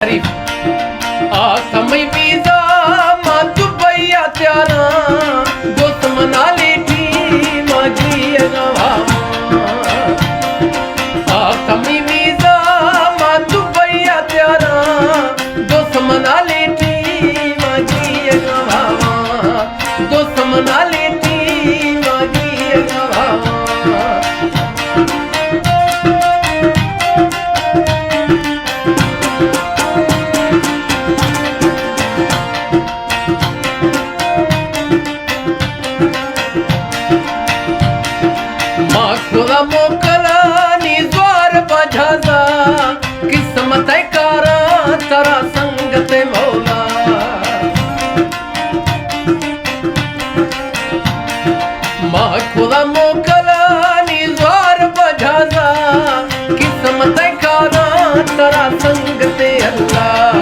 समय वीजा मां दुबैया त्यारा दोस्त मना लेठी माजी गवा समय वीजा मां दुबैया त्यारा दोस्त मना लेठी माजी गवा दोस्त मना लेठी माजी गवा मोकला निज्वार बजाजा किस्मत कारा तारा संगत मौला माँ खुदा मोकला निज्वार बजाजा किस्मत कारा तारा संगत अल्लाह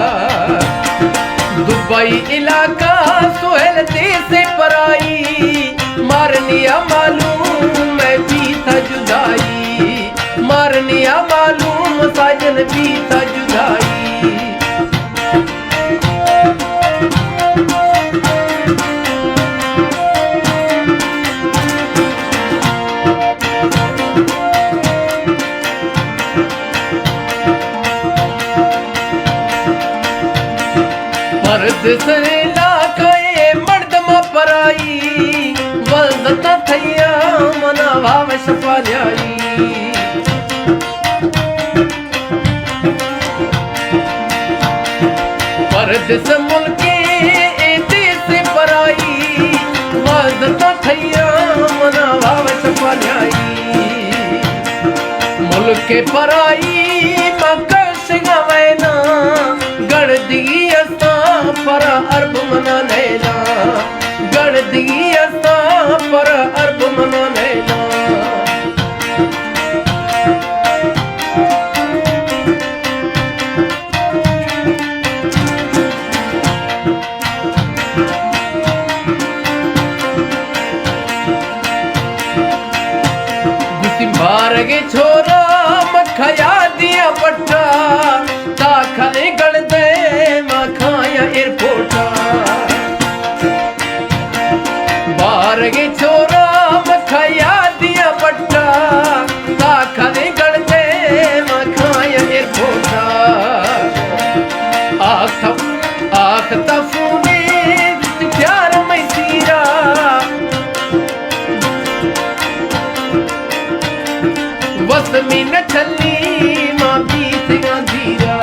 दुबई इलाका सोहेल से पराई मारनिया मालूम जुदाई मारनिया मालूम साजन भी था जुदाई मर्द सरे लाखाए मर्दमा पराई वल्दता थैया मना भाव सफाई परदेस मुल्के देश पराई वल्दता थैया मना भाव सफाई मुल्के पराई मकश गवैना गढ़ दी अस्ता पर अरब मना लेना गढ़ दी अस्ता पर अरब मना लेना मारगे छोरा मखया दिया पट्टा दाखले गड़ दे मखाया एयरपोर्टा मारगे छोरा मखया दिया पट्टा दाखले गड़ दे मखाया एयरपोर्टा आख तफूने प्यार में सीरा बस में न चली माँ बीत धीरा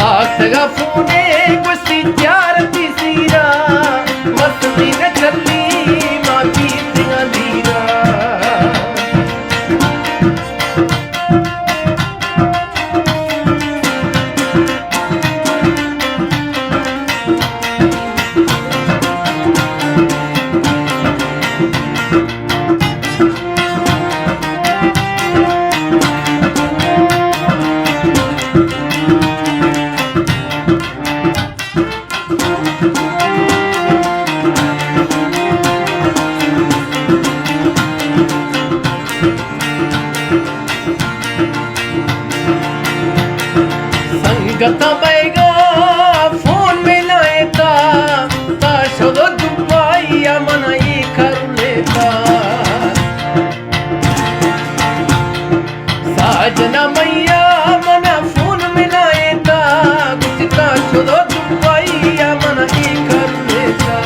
आसगा फूने गुस्सी प्यार तीसरा बस में न चली माँ बीत धीरा संगत बैगा फोन में लाएता ताशो दुबई मनाई कर लेता साजना मैया मना फोन में लाएता कुछ ताशो दुबई मनाई कर लेता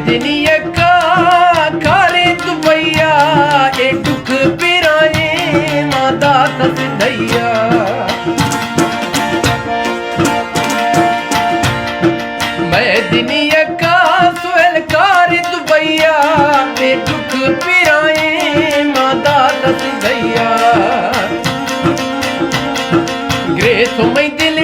दुनिया का खाले दुबैया ए दुख पिराए मादा तस दैया मैं दुनिया का सोहल कार दुबैया ए दुख पिराए मादा तस दैया ग्रे तो मैं दिल